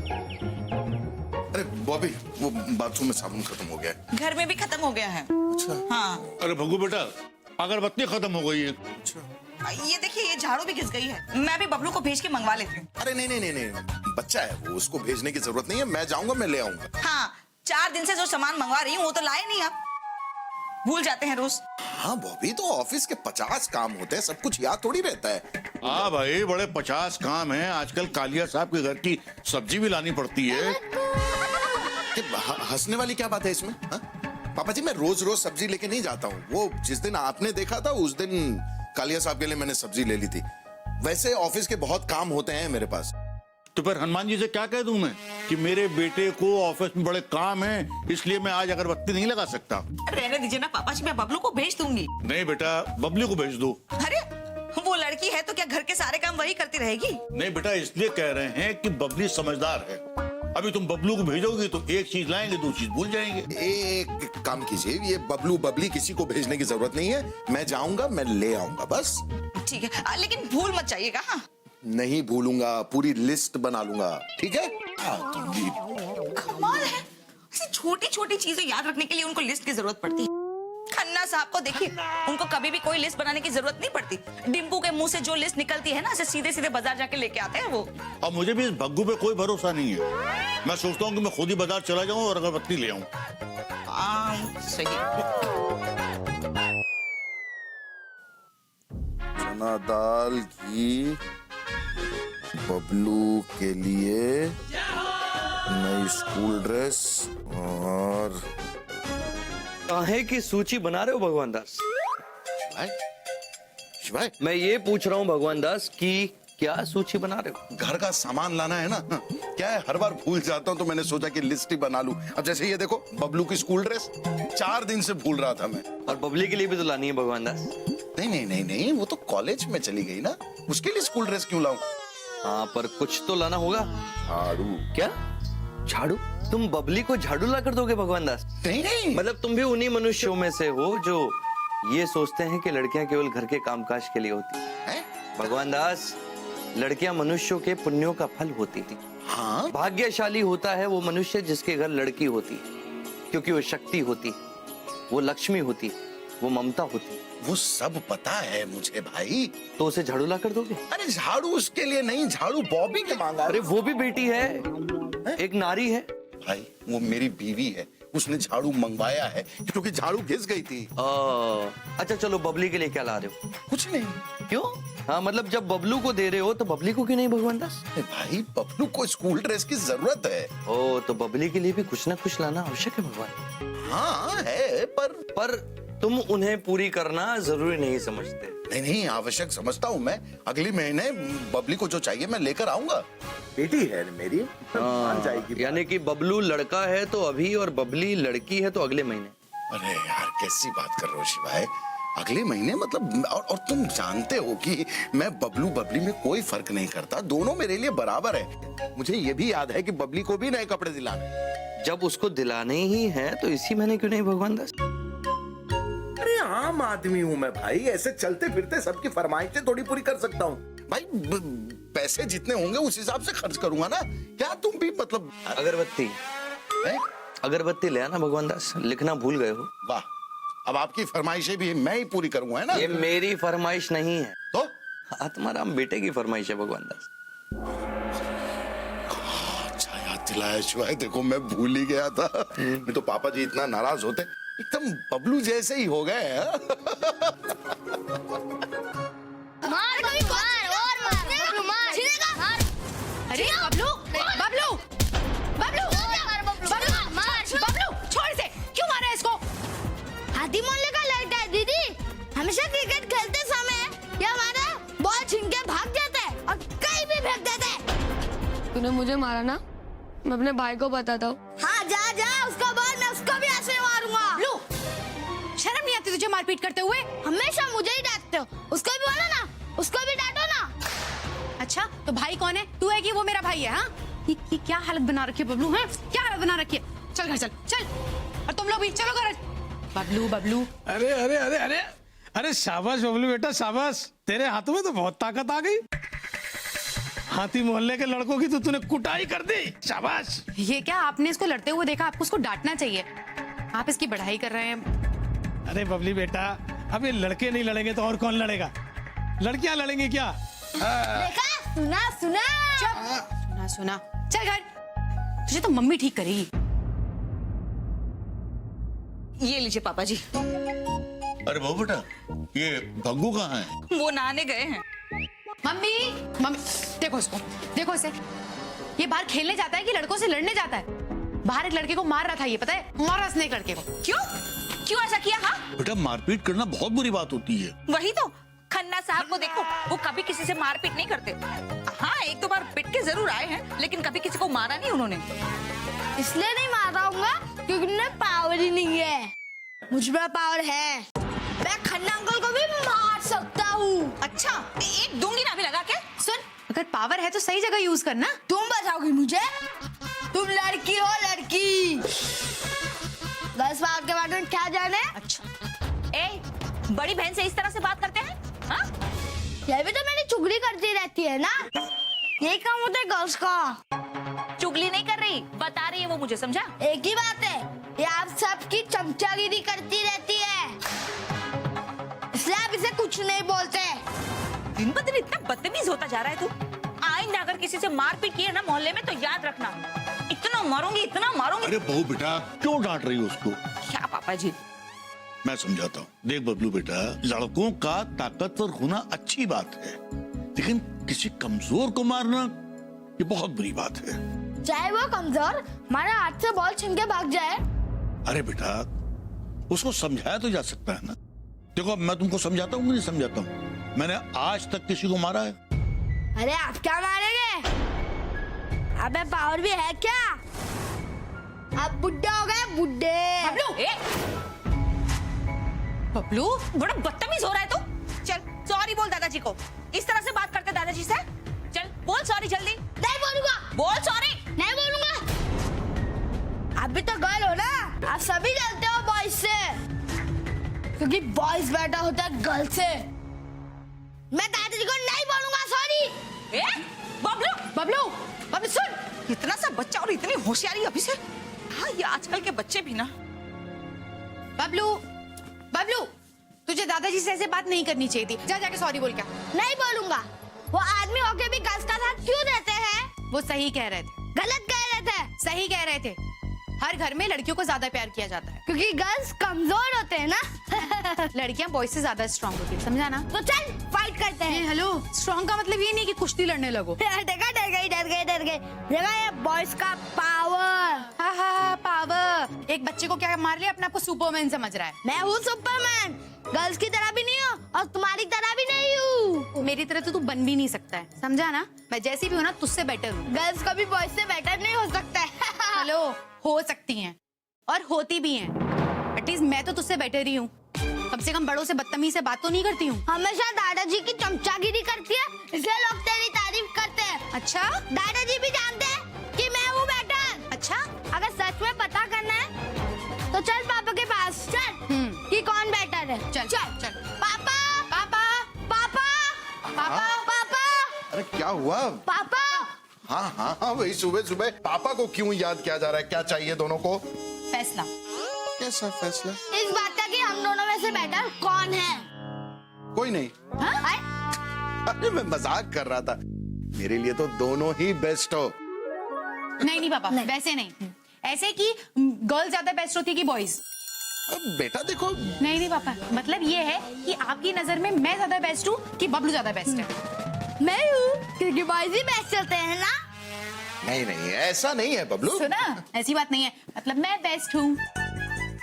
अरे बॉबी, वो बाथरूम में साबुन खत्म हो गया है। घर में भी खत्म हो गया है। अच्छा। हाँ। अरे भग्गू बेटा, अगरबत्ती खत्म हो गई है। अच्छा। ये देखिए, ये झाड़ू भी घिस गई है। मैं भी बबलू को भेज के मंगवा लेती हूँ। अरे नहीं नहीं नहीं नहीं, बच्चा है वो, उसको भेजने की जरूरत नहीं है। मैं जाऊंगा, मैं ले आऊंगा। हाँ, 4 दिन से जो सामान मंगवा रही हूँ वो तो लाए नहीं आप। भूल जाते हैं रोज। हाँ बॉबी, तो ऑफिस के 50 काम होते हैं, सब कुछ याद थोड़ी रहता है। हाँ भाई, बड़े 50 काम हैं। आजकल कालिया साहब के घर की सब्जी भी लानी पड़ती है। हंसने वाली क्या बात है इसमें? हा? पापा जी, मैं रोज रोज सब्जी लेके नहीं जाता हूँ। वो जिस दिन आपने देखा था उस दिन कालिया साहब के लिए मैंने सब्जी ले ली थी। वैसे ऑफिस के बहुत काम होते हैं मेरे पास। तो फिर हनुमान जी से क्या कह दूं मैं कि मेरे बेटे को ऑफिस में बड़े काम हैं, इसलिए मैं आज अगरबत्ती नहीं लगा सकता। रहने दीजिए ना पापा जी, मैं बबलू को भेज दूंगी। नहीं बेटा, बबली को भेज दो। अरे वो लड़की है तो क्या घर के सारे काम वही करती रहेगी? नहीं बेटा, इसलिए कह रहे हैं कि बबली समझदार है। अभी तुम बबलू को भेजोगी तो एक चीज लाएंगे, 2 चीज भूल जाएंगे। एक काम कीजिए, ये बबलू बबली किसी को भेजने की जरूरत नहीं है। मैं जाऊंगा, मैं ले आऊंगा बस। ठीक है, लेकिन भूल मत जाइएगा। हाँ, नहीं भूलूंगा, पूरी लिस्ट बना लूंगा। ठीक है? तुम भी कमाल है, ऐसी छोटी छोटी चीजें याद रखने के लिए उनको लिस्ट की जरूरत पड़ती है। खन्ना साहब को देखिए, उनको कभी भी कोई लिस्ट बनाने की जरूरत नहीं पड़ती। डिम्पू के मुंह से जो लिस्ट निकलती है ना, ऐसे सीधे सीधे बाजार जाके लेके आते हैं वो। और मुझे भी इस भग्गू पे कोई भरोसा नहीं है। मैं सोचता हूँ कि मैं खुद ही बाजार चला जाऊं और अगरबत्ती ले आऊं। सही। चना दाल, घी, बबलू के लिए नई स्कूल ड्रेस और काहे की सूची बना रहे हो भगवान दास? शिवाय, मैं ये पूछ रहा हूँ भगवान दास कि क्या सूची बना रहे हो? घर का सामान लाना है ना। क्या है, हर बार भूल जाता हूँ तो मैंने सोचा कि लिस्ट ही बना लूं। अब जैसे ये देखो, बबलू की स्कूल ड्रेस 4 दिन से भूल रहा था मैं। और बबली के लिए भी तो लानी है भगवान दास। नहीं नहीं नहीं नहीं, वो तो कॉलेज में चली गई ना, उसके लिए स्कूल ड्रेस क्यों लाऊं? हाँ, पर कुछ तो लाना होगा। झाड़ू। क्या? झाड़ू? तुम बबली को झाड़ू ला कर दोगे भगवान दास? नहीं नहीं, मतलब तुम भी उन्हीं मनुष्यों में से हो जो ये सोचते हैं कि लड़कियां केवल घर के कामकाज के लिए होती है? भगवान दास, लड़कियां मनुष्यों के पुण्यों का फल होती थी। हाँ, भाग्यशाली होता है वो मनुष्य जिसके घर लड़की होती, क्योंकि वो शक्ति होती, वो लक्ष्मी होती, वो ममता होती। वो सब पता है मुझे भाई। तो उसे झाड़ू ला कर दोगे? अरे झाड़ू उसके लिए नहीं, झाड़ू बॉबी के मांगा। अरे वो भी बेटी है, एक नारी है भाई, वो मेरी बीवी है, उसने झाड़ू मंगवाया है क्योंकि झाड़ू घिस गई थी। अच्छा चलो, बबली के लिए क्या ला रहे हो? कुछ नहीं। क्यों? हाँ, मतलब जब बबलू को दे रहे हो तो बबली को क्यों नहीं भगवान दास? भाई, बबलू को स्कूल ड्रेस की जरूरत है। ओ, तो बबली के लिए भी कुछ ना कुछ लाना आवश्यक है भगवान। हाँ है, पर तुम उन्हें पूरी करना जरूरी नहीं समझते। नहीं नहीं, आवश्यक समझता हूँ मैं। अगले महीने बबली को जो चाहिए मैं लेकर आऊंगा। बेटी है मेरी, मान जाएगी। यानी कि बबलू लड़का है तो अभी और बबली लड़की है तो अगले महीने। अरे यार, कैसी बात कर रहे हो शिवाय? अगले महीने मतलब? और तुम जानते हो कि मैं बबलू बबली में कोई फर्क नहीं करता, दोनों मेरे लिए बराबर है। मुझे ये भी याद है कि बबली को भी नए कपड़े दिलाने। जब उसको दिलाने ही है तो इसी महीने क्यों नहीं भगवान दास? अरे आम आदमी हूँ मैं भाई, ऐसे चलते फिरते सबकी फरमाइशें थोड़ी पूरी कर सकता हूँ भाई। पैसे जितने होंगे उस हिसाब से खर्च करूंगा ना। क्या तुम भी मतलब? अगरबत्ती, अगरबत्ती ले आना भगवान दास, लिखना भूल गए हो। वाह, अब आपकी फरमाइशें भी मैं ही पूरी करूंगा, है ना? ये मेरी फरमाइश नहीं है, तो तुम्हारा बेटे की फरमाइश है भगवान दास। अच्छा याद दिलाया शिवाय, देखो मैं भूल ही गया था। नहीं तो पापा जी इतना नाराज होते। एकदम बबलू जैसे ही हो गए। मार और मार। अरे बबलू, बबलू, बबलू, बबलू, छोड़ इसे। क्यों मारा इसको? हाथी मोहल्ले का लड़का है दीदी, हमेशा क्रिकेट खेलते समय ये हमारा बॉल छीन के भाग जाता है और कहीं भी फेंक देता है। तूने मुझे मारा ना, मैं अपने भाई को बताता हूँ। हाँ जा जा, उसका बॉल मैं उसको भी ऐसे मारूंगा। शर्म नहीं आती तुझे मारपीट करते हुए? हमेशा मुझे ही डांटते हो, उसको भी बोलो ना, उसको भी डांटो ना। अच्छा, तो भाई कौन है? तू है कि वो मेरा भाई है? हाँ, ये क्या हालत बना रखी है बबलू? है क्या हालत बना रखी है? चल घर चल, चल। और तुम लोग भी चलो घर। बबलू, बबलू। अरे अरे अरे अरे अरे शाबाश बबलू बेटा, शाबाश। तेरे हाथों में तो बहुत ताकत आ गई। हाथी मोहल्ले के लड़कों की तो तूने कुटाई कर दी, शाबाश। ये क्या, आपने इसको लड़ते हुए देखा, आपको उसको डांटना चाहिए। आप इसकी बढ़ाई कर रहे हैं। अरे बबली बेटा, अब ये लड़के नहीं लड़ेंगे तो और कौन लड़ेगा? लड़कियां लड़ेंगी क्या? देखा, सुना सुना। सुना सुना, चल घर, तुझे तो मम्मी ठीक करेगी। ये लीजिए पापा जी। अरे बहू बेटा, ये भग्गू कहाँ है? वो नहाने गए हैं। मम्मी, मम्मी देखो इसको, देखो इसे, ये बाहर खेलने जाता है कि लड़कों से लड़ने जाता है? बाहर एक लड़के को मार रहा था, ये पता है, मारा उसने एक लड़के को। क्यों क्यों ऐसा किया? हाँ बेटा, मारपीट करना बहुत बुरी बात होती है। वही तो, खन्ना साहब को देखो, वो कभी किसी से मारपीट नहीं करते। हाँ, एक दो बार पिट के जरूर आए हैं, लेकिन कभी किसी को मारा नहीं उन्होंने। इसलिए नहीं मारा हूँगा क्योंकि उन्हें पावर ही नहीं है। मुझ में पावर है, मैं खन्ना अंकल को भी मार सकता हूँ। अच्छा, एक दूंगी ना अभी लगा के। सुन, अगर पावर है तो सही जगह यूज करना। तुम बताओगी मुझे? तुम लड़की हो, लड़की। 10 बार के बारे में क्या जाने? अच्छा, ए, बड़ी बहन से इस तरह से बात करते हैं? हाँ? ये भी तो मेरी चुगली करती रहती है ना। ये काम होता है गर्ल्स का। चुगली नहीं कर रही, बता रही है वो मुझे, समझा? एक ही बात है, ये आप सबकी चमचागिरी करती रहती है, इसलिए आप इसे कुछ नहीं बोलते। दिन ब दिन इतना बदतमीज होता जा रहा है तू। आइंदा अगर किसी से मारपीट किए ना मोहल्ले में तो याद रखना, इतना मारूंगी, इतना मारूंगी। अरे बहू बेटा, क्यों डांट रही हो उसको? क्या पापा जी? मैं समझाता हूँ। देख बबलू बेटा, लड़कों का ताकतवर होना अच्छी बात है, लेकिन किसी कमजोर को मारना ये बहुत बुरी बात है। चाहे वो कमजोर हमारे हाथ से बॉल छीन के भाग जाए। अरे बेटा, उसको समझाया तो जा सकता है ना। देखो, मैं तुमको समझाता हूँ, नहीं समझाता हूँ, मैंने आज तक किसी को मारा है? अरे आप क्या मारेंगे? अबे पावर भी है क्या? आप बुड्ढे हो गए, बुड्ढे। बबलू, बबलू बड़ा बदतमीज हो रहा है तू। चल सॉरी बोल दादाजी को। इस तरह से बात करते दादाजी से? चल बोल सॉरी जल्दी। नहीं बोलूंगा। बोल सॉरी। नहीं बोलूंगा। आप भी तो गर्ल हो ना, आप सभी जलते हो बॉयज से, क्योंकि बॉयज बेटा होता है गर्ल से। मैं दादाजी को नहीं बोलूंगा सॉरी। बबलू, बबलू, बबलू सुन, इतना सा बच्चा और इतनी होशियारी अभी से। हाँ, ये आजकल के बच्चे भी ना। बबलू, बबलू, तुझे दादाजी से ऐसे बात नहीं करनी चाहिए थी। जा जाके सॉरी बोल क्या। नहीं बोलूंगा। वो आदमी होके भी गर्ल्स का साथ क्यों रहते हैं? वो सही कह रहे थे, गलत कह रहे थे। सही कह रहे थे। हर घर में लड़कियों को ज्यादा प्यार किया जाता है, क्योंकि गर्ल्स कमजोर होते हैं ना। लड़कियां बॉयज से ज्यादा स्ट्रांग होती है, समझा ना? तो चल फाइट करते हैं। हेलो, स्ट्रांग का मतलब ये नहीं कि कुश्ती लड़ने लगो। देखा, डर गई। देखा ये बॉयज का पावर। हाँ, पावर। एक बच्चे को क्या मार लिया, अपने आप को सुपरमैन समझ रहा है। मैं हूँ सुपरमैन, गर्ल्स की तरह भी नहीं हूँ और तुम्हारी तरह भी नहीं हूँ। मेरी तरह तो तू बन भी नहीं सकता है, समझा ना? मैं जैसी भी हूँ ना, तुझसे बेटर हूँ। गर्ल्स कभी बॉयज से बेटर नहीं हो सकता है। हेलो, हो सकती हैं और होती भी हैं। एटलीस्ट मैं तो तुझसे बेटर ही हूँ। कम से कम बड़ों से बदतमीजी से बात तो नहीं करती हूँ। हमेशा दादाजी की चमचागिरी करती है, इसलिए लोग तेरी तारीफ करते हैं। अच्छा, दादाजी भी जानते हैं कि मैं हूँ बेटर। अच्छा, अगर सच में पता करना है तो चल पापा के पास चल, कि कौन बेटर है। चल चल चल। पापा, पापा, पापा, पापा, पापा, अरे क्या हुआ? पापा। हाँ, वही सुबह सुबह पापा को क्यों याद किया जा रहा है? क्या चाहिए दोनों को? फैसला। कैसा फैसला? इस बात का कि हम दोनों में से बेटर कौन है? कोई नहीं। हाँ? अरे मैं मजाक कर रहा था, मेरे लिए तो दोनों ही बेस्ट हो। नहीं पापा, वैसे नहीं, ऐसे कि गर्ल ज्यादा बेस्ट होती है कि बॉयज। अब बेटा देखो, नहीं पापा, मतलब ये है कि आपकी नजर में मैं ज्यादा बेस्ट हूँ कि बबलू ज्यादा बेस्ट है? मैं हूँ, क्योंकि बॉयज ही बेस्ट चलते हैं ना। नहीं, ऐसा नहीं है बबलू। सुना, ऐसी बात नहीं है, मतलब मैं बेस्ट हूँ।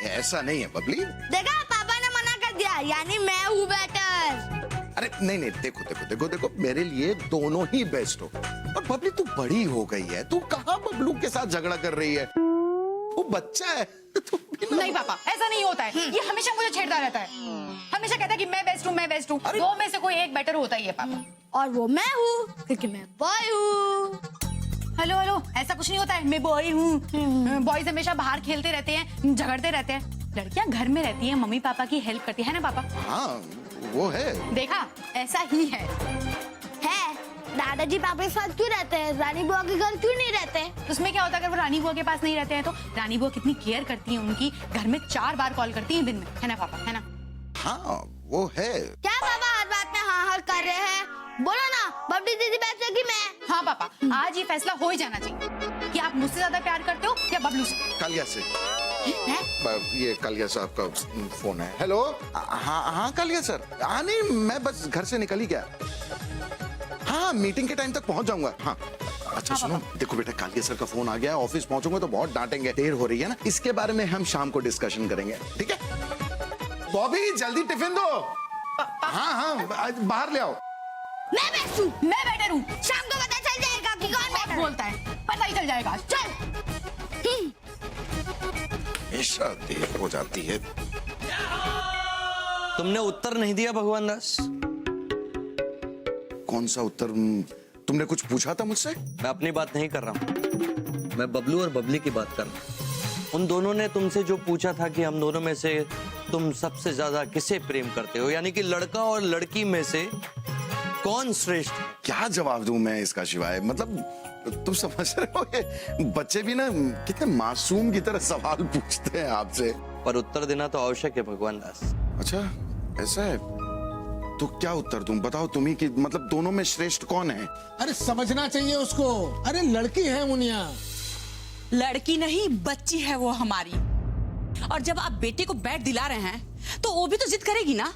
ऐसा नहीं है बबली। देखा, पापा ने मना कर दिया, यानी मैं हूँ बेटर। अरे नहीं, देखो, मेरे लिए दोनों ही बेस्ट हो। और बबली तू बड़ी हो गई है, तू कहाँ बबलू के साथ झगड़ा कर रही है? वो बच्चा है। नहीं पापा, ऐसा नहीं होता है। ये हमेशा मुझे छेड़ता रहता है, हमेशा कहता है कि मैं बेस्ट हूँ। दो में से कोई एक बेटर होता ही है पापा। और वो मैं हूँ, क्योंकि मैं बॉय हूँ। हेलो, ऐसा कुछ नहीं होता है। मैं बॉय हूँ। बॉयज हमेशा बाहर खेलते रहते हैं, झगड़ते रहते हैं। लड़कियां घर में रहती हैं, मम्मी पापा की हेल्प करती है ना पापा? हाँ, वो है। देखा, ऐसा ही है। दादाजी पापा के साथ क्यों रहते हैं, रानी बुआ के घर क्यों नहीं रहते? उसमें क्या होता है अगर वो रानी बुआ के पास नहीं रहते हैं तो? रानी बुआ कितनी केयर करती है उनकी, घर में 4 बार कॉल करती है दिन में, है ना पापा, है ना? हाँ वो है। क्या पापा हर बात में हाँ हाँ कर रहे हैं? बोलो ना, बबली दीदी बैठ कि मैं? हाँ पापा, आज ये फैसला हो ही जाना चाहिए कि आप मुझसे ज्यादा प्यार करते हो या बबलू से। कालिया से। ये कालिया साहब का फोन है। हेलो। हाँ हाँ कालिया सर। हाँ नहीं, मैं बस घर से निकल ही गया। हाँ मीटिंग के टाइम तक पहुंच जाऊंगा। हाँ अच्छा सुनो, देखो बेटा कालिया सर का फोन आ गया, ऑफिस पहुंचूंगा तो बहुत डांटेंगे, देर हो रही है ना, इसके बारे में हम शाम को डिस्कशन करेंगे, ठीक है? बॉबी जल्दी टिफिन दो। हाँ हाँ बाहर ले आओ। मैं बैठूं? मैं बेटर हूँ। शाम को पता चल जाएगा कि कौन बैठा है। बोलता है, पता ही चल जाएगा। चल। हमेशा देर हो जाती है। तुमने उत्तर नहीं दिया भगवान दास। कौन सा उत्तर? तुमने कुछ पूछा था मुझसे? मैं अपनी बात नहीं कर रहा हूँ, मैं बबलू और बबली की बात कर रहा हूँ। उन दोनों ने तुमसे जो पूछा था कि हम दोनों में से तुम सबसे ज्यादा किसे प्रेम करते हो, यानी कि लड़का और लड़की में से कौन श्रेष्ठ? क्या जवाब दूं मैं इसका शिवाय? मतलब तुम समझ रहे हो, ये बच्चे भी ना कितने मासूम की तरह सवाल पूछते हैं आपसे। पर उत्तर देना तो आवश्यक है भगवान दास। अच्छा ऐसा है, तो क्या उत्तर दूं? बताओ तुम ही कि मतलब दोनों में श्रेष्ठ कौन है? अरे समझना चाहिए उसको। अरे लड़की है मुनिया। लड़की नहीं बच्ची है वो हमारी। और जब आप बेटे को बैट दिला रहे हैं तो वो भी तो जिद करेगी ना।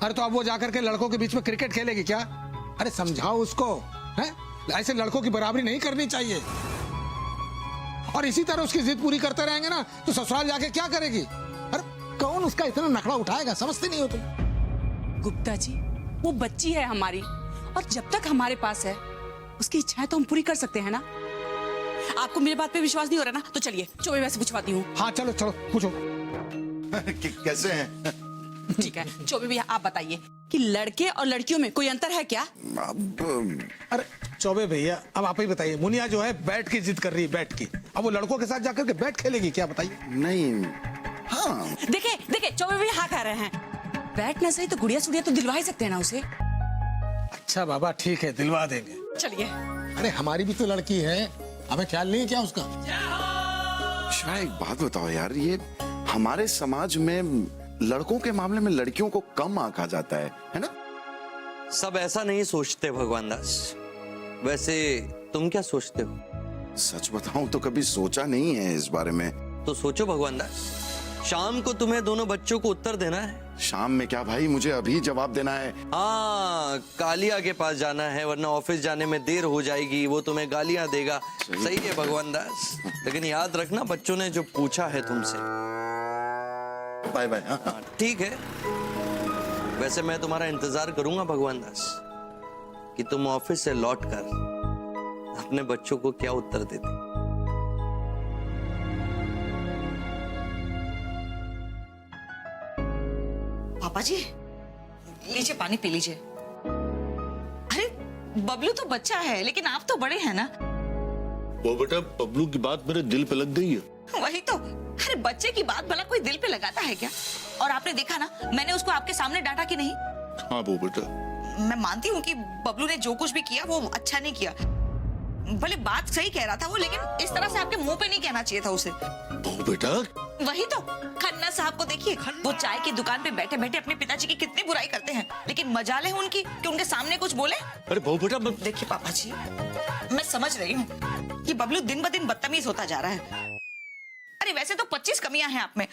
अरे तो अब वो जाकर के लड़कों के बीच में क्रिकेट खेलेगी क्या? अरे समझाओ उसको, हैं? ऐसे लड़कों की बराबरी नहीं करनी चाहिए। और इसी तरह उसकी जिद पूरी करते रहेंगे ना तो ससुराल जाके क्या करेगी? अरे कौन उसका इतना नखड़ा उठाएगा? समझते नहीं हो तुम? गुप्ता जी वो बच्ची है हमारी, और जब तक हमारे पास है उसकी इच्छाएं तो हम पूरी कर सकते हैं ना। आपको मेरी बात पे विश्वास नहीं हो रहा ना, तो चलिए चौबे वैसे पूछवाती हूँ। हाँ चलो चलो पूछो। कैसे हैं? ठीक है चौबे भैया आप बताइए कि लड़के और लड़कियों में कोई अंतर है क्या? अब अरे चौबे भैया अब आप ही बताइए। मुनिया जो है बैट की जिद कर रही है, बैट की। अब वो लड़कों के साथ जाकर के बैट खेलेगी क्या? बताइए। नहीं। हाँ देखे देखे चौबे भैया हाँ कह रहे हैं। बैट न सही तो गुड़िया सुड़िया तो दिलवा ही सकते हैं ना उसे। अच्छा बाबा ठीक है, दिलवा देंगे। चलिए। अरे हमारी भी तो लड़की है, हमें ख्याल नहीं है क्या उसका? शिवाय एक बात बताओ यार, ये हमारे समाज में लड़कों के मामले में लड़कियों को कम आंका जाता है ना? सब ऐसा नहीं सोचते भगवान दास। वैसे तुम क्या सोचते हो? सच बताऊं तो कभी सोचा नहीं है इस बारे में। तो सोचो भगवान दास, शाम को तुम्हें दोनों बच्चों को उत्तर देना है। शाम में क्या भाई, मुझे अभी जवाब देना है। हाँ कालिया के पास जाना है, वरना ऑफिस जाने में देर हो जाएगी, वो तुम्हें गालियां देगा। सही है भगवान दास, लेकिन याद रखना बच्चों ने जो पूछा है तुमसे। Bye bye. हाँ, ठीक है। वैसे मैं तुम्हारा इंतजार करूंगा भगवान दास कि तुम ऑफिस से लौटकर अपने बच्चों को क्या उत्तर देते। पापा जी लीजिए पानी पी लीजिए। अरे बबलू तो बच्चा है लेकिन आप तो बड़े हैं ना। वो बेटा बबलू की बात मेरे दिल पे लग गई है। वही तो। अरे बच्चे की बात भला कोई दिल पे लगाता है क्या? और आपने देखा ना मैंने उसको आपके सामने डांटा कि नहीं? हाँ वो बेटा, मैं मानती हूँ कि बबलू ने जो कुछ भी किया वो अच्छा नहीं किया। भले बात सही कह रहा था वो, लेकिन इस तरह से आपके मुंह पे नहीं कहना चाहिए था उसे। वो बेटा वही तो। खन्ना साहब को देखिए, वो चाय की दुकान पे बैठे बैठे अपने पिताजी की कितनी बुराई करते हैं, लेकिन मजाल है उनकी कि उनके सामने कुछ बोले। अरे वो बेटा देखिए पापा जी, मैं समझ रही हूँ कि बबलू दिन ब दिन बदतमीज होता जा रहा है। अरे वैसे तो 25 कमियां हैं आप में,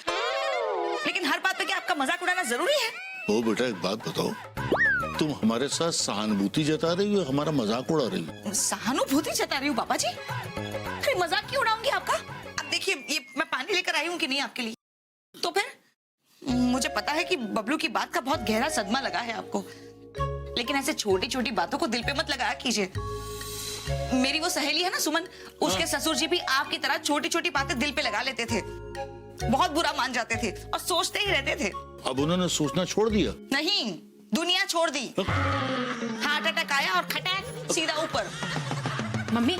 लेकिन हर बात पे क्या आपका मजाक उड़ाना जरूरी है? वो बेटा एक बात बताओ, तुम हमारे साथ सहानुभूति जता रही हो, हमारा मजाक उड़ा रही हो? सहानुभूति जता रही हूँ पापा जी? अरे मजाक क्यों उड़ाऊंगी आपका? अब देखिए ये मैं पानी लेकर आई हूँ कि नहीं आपके लिए, तो फिर मुझे पता है कि बबलू की बात का बहुत गहरा सदमा लगा है आपको, लेकिन ऐसे छोटी छोटी बातों को दिल पे मत लगाया कीजिए। मेरी वो सहेली है ना सुमन, उसके ससुर जी भी आपकी तरह छोटी छोटी बातें दिल पे लगा लेते थे, बहुत बुरा मान जाते थे और सोचते ही रहते थे। अब उन्होंने सोचना छोड़ दिया? नहीं, दुनिया छोड़ दी। हार्ट अटैक आया और खटैक सीधा ऊपर। मम्मी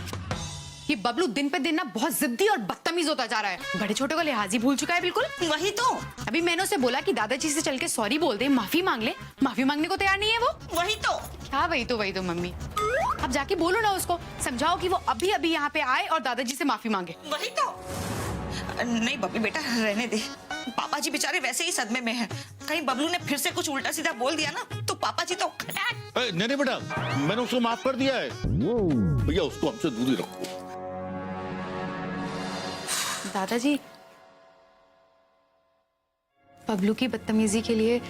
ये बबलू दिन पे दिन ना बहुत जिद्दी और बदतमीज होता जा रहा है। बड़े छोटे को लिहाज ही भूल चुका है बिल्कुल। वही तो। अभी मैंने उसे बोला कि दादाजी से चल के सॉरी बोल दे, माफी मांग ले, माफी मांगने को तैयार नहीं है वो। वही तो। क्या वही तो मम्मी, अब जाके बोलो ना उसको, समझाओ कि वो अभी अभी यहाँ पे आए और दादाजी से माफी मांगे। वही तो। नहीं बबली बेटा रहने दे, पापा जी बेचारे वैसे ही सदमे में हैं। कहीं बबलू ने फिर से कुछ उल्टा सीधा बोल दिया ना तो पापा जी तो नहीं बेटा, मैंने उसको माफ कर दिया है। भैया उसको हमसे दूर ही रखो। दादाजी, बबलू की बदतमीजी के लिए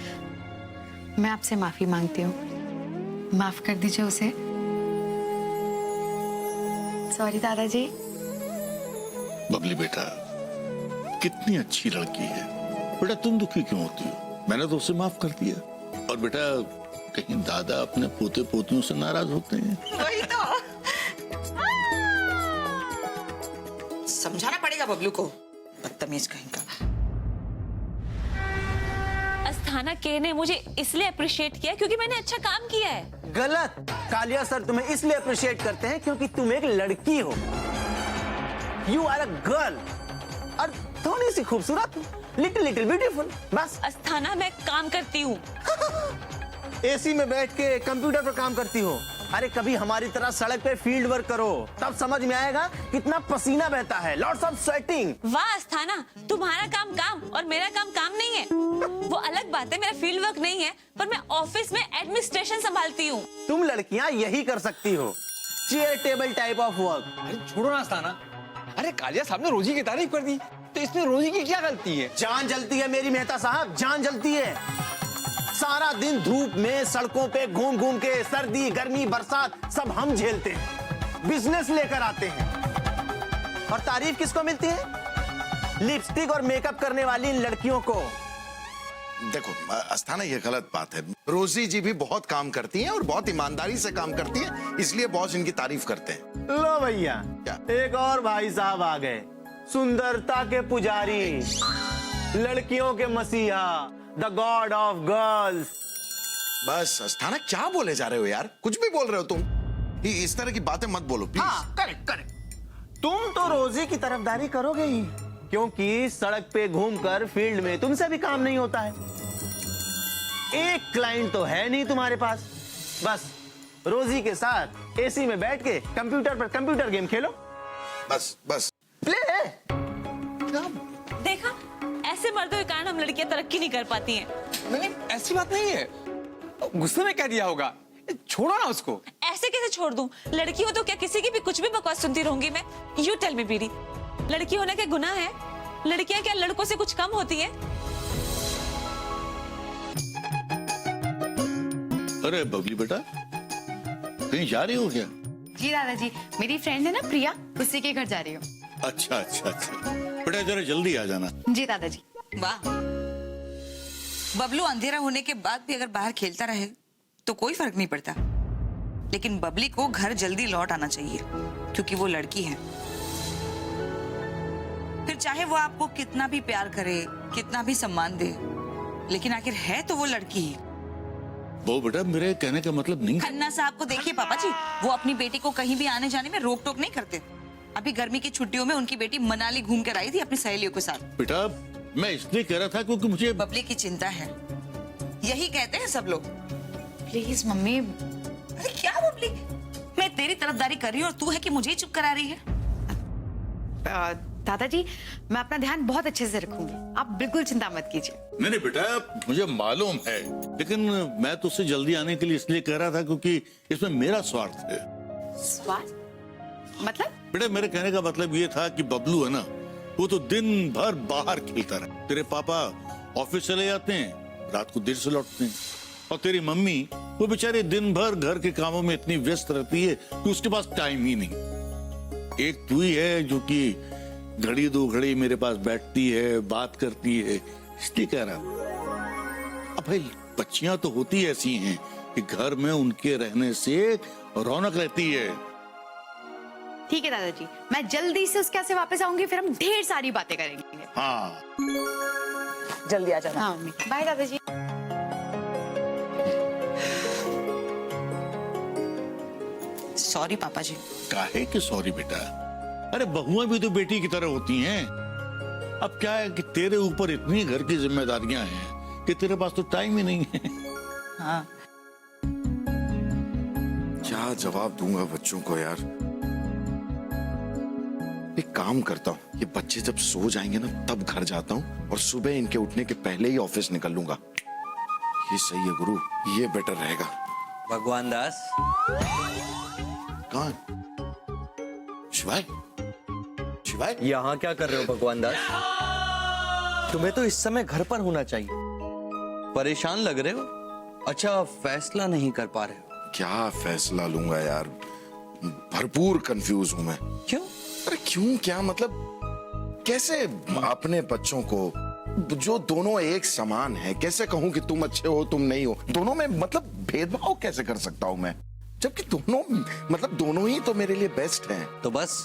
मैं आपसे माफी मांगती हूँ, माफ कर दीजिए उसे। सॉरी दादाजी। बबली बेटा कितनी अच्छी लड़की है बेटा, तुम दुखी क्यों होती हो? मैंने तो उसे माफ कर दिया। और बेटा कहीं दादा अपने पोते पोतियों से नाराज होते हैं? वही तो। समझाना पड़ेगा बबलू को, बदतमीज कहीं का। अस्थाना के ने मुझे इसलिए अप्रिशिएट किया क्योंकि मैंने अच्छा काम किया है। गलत। कालिया सर तुम्हें इसलिए अप्रिशिएट करते हैं क्योंकि तुम एक लड़की हो। यू आर अ गर्ल और थोड़ी सी खूबसूरत, लिटिल ब्यूटीफुल, बस। अस्थाना मैं काम करती हूँ। एसी में बैठ के कंप्यूटर पर काम करती हो। अरे कभी हमारी तरह सड़क पे फील्ड वर्क करो, तब समझ में आएगा कितना पसीना बहता है, लॉट्स ऑफ स्वेटिंग। वाह अस्थाना, तुम्हारा काम काम और मेरा काम काम नहीं है। वो अलग बात है, मेरा फील्ड वर्क नहीं है, पर मैं ऑफिस में एडमिनिस्ट्रेशन संभालती हूँ। तुम लड़कियां यही कर सकती हो, chair table type of work. अरे छोड़ो ना अस्थाना। अरे कालिया साहब ने रोजी की तारीफ कर दी, तो इसमें रोजी की क्या गलती है? जान जलती है मेरी मेहता साहब, जान जलती है। सारा दिन धूप में सड़कों पे घूम घूम के सर्दी गर्मी बरसात सब हम झेलते हैं, बिजनेस लेकर आते हैं। और तारीफ किसको मिलती है? लिपस्टिक और मेकअप करने वाली इन लड़कियों को। देखो अस्थाना, ये गलत बात है। रोजी जी भी बहुत काम करती हैं और बहुत ईमानदारी से काम करती हैं, इसलिए बॉस इनकी तारीफ करते हैं। लो भैया, क्या? एक और भाई साहब आ गए, सुंदरता के पुजारी, लड़कियों के मसीहा, द गॉड ऑफ गर्ल्स। बस अस्थाना क्या बोले जा रहे हो यार, कुछ भी बोल रहे हो तुम। इस तरह की बातें मत बोलो प्लीज। हाँ, करेक्ट। तुम तो रोजी की तरफदारी करोगे ही, क्योंकि सड़क पे घूमकर फील्ड में तुमसे भी काम नहीं होता है। एक क्लाइंट तो है नहीं तुम्हारे पास, बस रोजी के साथ एसी में बैठ के कंप्यूटर पर कंप्यूटर गेम खेलो। बस बस प्ले। देखा, ऐसे मर्दों के कारण हम लड़कियां तरक्की नहीं कर पाती हैं। नहीं ऐसी बात नहीं है, गुस्से में कह दिया होगा, छोड़ो ना उसको। ऐसे कैसे छोड़ दूं? लड़की हो तो क्या किसी की भी कुछ भी बकवास सुनती रहूंगी मैं? यू टेल मी बीरी, लड़की होने का गुनाह है? लड़कियां क्या लड़कों से कुछ कम होती हैं? अरे बबली बेटा कहीं जा रही हो क्या? जी दादाजी, मेरी फ्रेंड है ना प्रिया, उसी के घर जा रही हूँ। अच्छा बेटा जरा जल्दी आ जाना। जी दादाजी। वाह, बबलू अंधेरा होने के बाद भी अगर बाहर खेलता रहे तो कोई फर्क नहीं पड़ता, लेकिन बबली को घर जल्दी लौट आना चाहिए क्योंकि वो लड़की है। फिर चाहे वो आपको कितना भी प्यार करे, कितना भी सम्मान दे, लेकिन आखिर है तो वो लड़की ही। वो बेटा मेरे कहने का मतलब नहीं। खन्ना साहब को देखिए पापा जी, वो अपनी बेटी को कहीं भी आने जाने में रोक टोक नहीं करते। अभी गर्मी की छुट्टियों में उनकी बेटी मनाली घूम कर आई थी अपनी सहेलियों के साथ। बेटा मैं इसलिए कह रहा था क्योंकि मुझे बबली की चिंता है, यही कहते हैं सब लोग। Please mummy. अरे क्या बबली, मैं तेरी तरफदारी कर रही हूँ और तू है कि मुझे ही चुप करा रही है। दादाजी, मैं अपना ध्यान बहुत अच्छे से रखूंगी, आप बिल्कुल चिंता मत कीजिए। नहीं बेटा मुझे मालूम है, लेकिन मैं तुझसे जल्दी आने के लिए इसलिए कह रहा था क्योंकि इसमें मेरा स्वार्थ है। स्वार्थ मतलब? बेटा मेरे कहने का मतलब ये था कि बबलू है ना, वो तो दिन भर बाहर खेलता रहा। तेरे पापा ऑफिस चले जाते हैं, रात को देर से लौटते हैं, और तेरी मम्मी वो बेचारे दिन भर घर के कामों में इतनी व्यस्त रहती है कि उसके पास टाइम ही नहीं। एक तू ही है जो कि घड़ी दो घड़ी मेरे पास बैठती है, बात करती है, इसलिए कह रहा हूं। अब भाई बच्चियां तो होती ऐसी हैं कि घर में उनके रहने से रौनक रहती है। ठीक है दादाजी, मैं जल्दी से उसके यहाँ से वापस आऊंगी, फिर हम ढेर सारी बातें करेंगे। हाँ जल्दी आ जाना। हाँ मम्मी, बाय दादाजी। सॉरी पापा जी। काहे कि सॉरी बेटा, अरे बहुआं भी तो बेटी की तरह होती हैं। अब क्या है कि तेरे ऊपर इतनी घर की जिम्मेदारियां हैं कि तेरे पास तो टाइम ही नहीं है। हाँ क्या जवाब दूंगा बच्चों को यार। एक काम करता हूँ, ये बच्चे जब सो जाएंगे ना तब घर जाता हूँ और सुबह इनके उठने के पहले ही ऑफिस निकल लूंगा। ये सही है गुरु, ये बेटर रहेगा। भगवान दास, कौन? शिवाय? शिवाय? यहाँ क्या कर रहे हो भगवान दास? तुम्हें तो इस समय घर पर होना चाहिए। परेशान लग रहे हो। अच्छा, फैसला नहीं कर पा रहे हो? क्या फैसला लूंगा यार, भरपूर कंफ्यूज हूं मैं। क्यों? अरे क्यों क्या मतलब, कैसे अपने बच्चों को जो दोनों एक समान है कैसे कहूं कि तुम अच्छे हो तुम नहीं हो? दोनों में मतलब भेदभाव कैसे कर सकता हूं मैं, जबकि दोनों मतलब दोनों ही तो मेरे लिए बेस्ट हैं। तो बस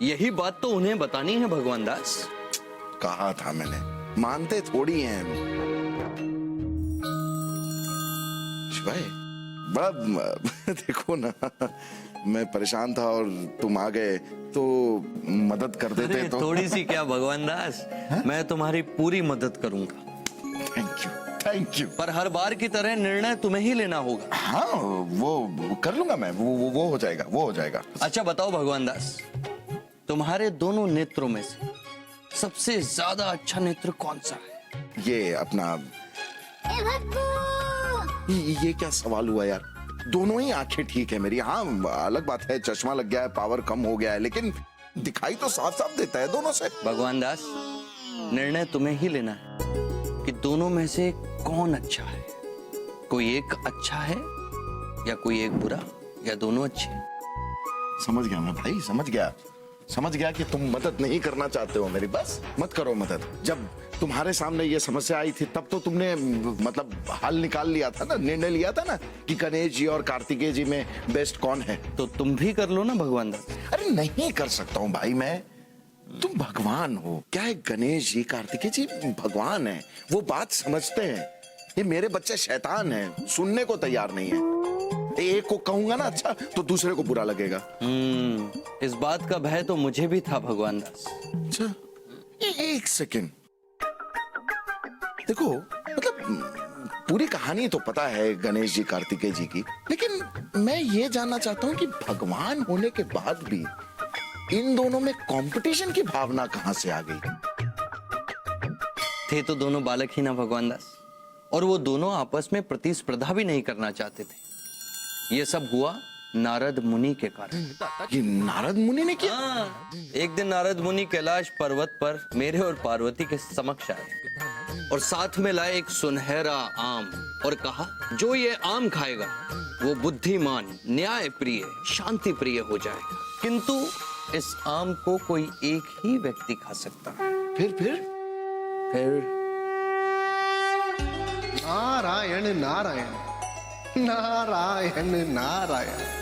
यही बात तो उन्हें बतानी है भगवान दास। कहा था मैंने, मानते थोड़ी हैं। शिवाय बड़ा देखो ना, मैं परेशान था और तुम आ गए तो मदद कर देते तो। थोड़ी सी क्या भगवान दास, मैं तुम्हारी पूरी मदद करूंगा। Thank you, thank you. पर हर बार की तरह निर्णय तुम्हें ही लेना होगा। हाँ वो कर लूंगा मैं, वो हो जाएगा, वो हो जाएगा। अच्छा बताओ भगवान दास, तुम्हारे दोनों नेत्रों में से सबसे ज्यादा अच्छा नेत्र कौन सा है? ये अपना ये क्या सवाल हुआ यार? दोनों ही आंखें ठीक है मेरी। हाँ अलग बात है चश्मा लग गया है, पावर कम हो गया है, लेकिन दिखाई तो साफ साफ देता है दोनों से। भगवान दास, निर्णय तुम्हें ही लेना है कि दोनों में से कौन अच्छा है। कोई एक अच्छा है या कोई एक बुरा, या दोनों अच्छे? समझ गया मैं भाई, समझ गया कि तुम मदद नहीं करना चाहते हो मेरी। बस मत करो मदद। जब तुम्हारे सामने ये समस्या आई थी तब तो तुमने मतलब हल निकाल लिया था ना, निर्णय लिया था ना कि गणेश जी और कार्तिकेय जी में बेस्ट कौन है। तो तुम भी कर लो ना भगवान दास। अरे नहीं कर सकता हूँ भाई मैं, तुम भगवान हो। क्या है, गणेश जी कार्तिकेय जी भगवान है, वो बात समझते हैं। ये मेरे बच्चे शैतान हैं, सुनने को तैयार नहीं है। एक को कहूंगा ना अच्छा तो दूसरे को बुरा लगेगा। इस बात का भय तो मुझे भी था भगवान दास। अच्छा एक सेकेंड, देखो मतलब पूरी कहानी तो पता है गणेश जी कार्तिकेय जी की, लेकिन मैं ये जानना चाहता हूँ कि भगवान होने के बाद भी इन दोनों में कंपटीशन की भावना कहां से आ गई? थे तो दोनों बालक ही ना भगवान दास, और वो दोनों आपस में प्रतिस्पर्धा भी नहीं करना चाहते थे। ये सब हुआ नारद मुनि के कारण। ये नारद मुनि ने किया? एक दिन नारद मुनि कैलाश पर्वत पर मेरे और पार्वती के समक्ष आए और साथ में लाए एक सुनहरा आम और कहा, जो ये आम खाएगा वो बुद्धिमान, न्याय प्रिय, शांति प्रिय हो जाएगा। किंतु इस आम को कोई एक ही व्यक्ति खा सकता है। फिर नारायण नारायण नारायण नारायण।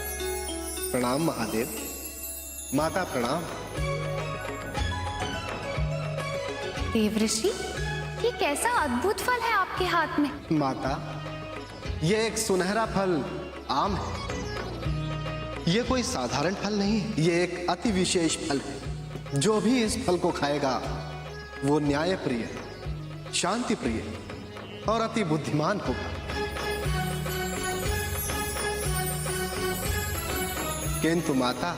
प्रणाम महादेव, माता प्रणाम। देवऋषि, ये कैसा अद्भुत फल है आपके हाथ में? माता, ये एक सुनहरा फल आम है। ये कोई साधारण फल नहीं है, ये एक अति विशेष फल है। जो भी इस फल को खाएगा वो न्याय प्रिय, शांति प्रिय और अति बुद्धिमान होगा। किंतु माता,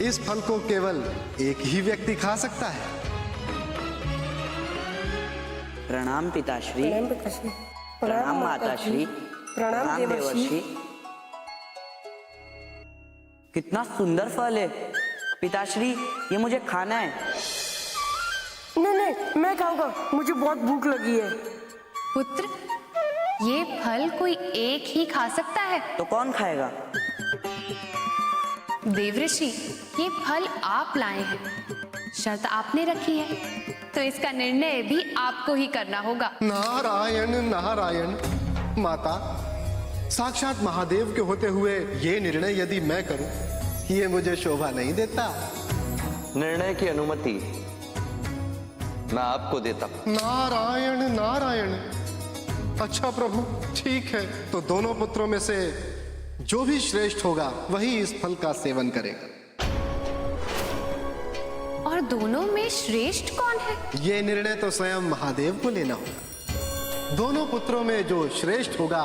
इस फल को केवल एक ही व्यक्ति खा सकता है। प्रणाम पिताश्री। प्रणाम माताश्री। प्रणाम देवर्षि। कितना सुंदर फल है पिताश्री, ये मुझे खाना है। नहीं मैं खाऊंगा, मुझे बहुत भूख लगी है। पुत्र, ये फल कोई एक ही खा सकता है। तो कौन खाएगा? देवऋषि, ये फल आप लाए हैं, शर्त आपने रखी है, तो इसका निर्णय भी आपको ही करना होगा। नारायण नारायण। माता, साक्षात महादेव के होते हुए ये निर्णय यदि मैं करूं, ये मुझे शोभा नहीं देता। निर्णय की अनुमति मैं आपको देता हूं। नारायण नारायण। अच्छा प्रभु, ठीक है, तो दोनों पुत्रों में से जो भी श्रेष्ठ होगा वही इस फल का सेवन करेगा। और दोनों में श्रेष्ठ कौन है? ये निर्णय तो स्वयं महादेव को लेना होगा। दोनों पुत्रों में जो श्रेष्ठ होगा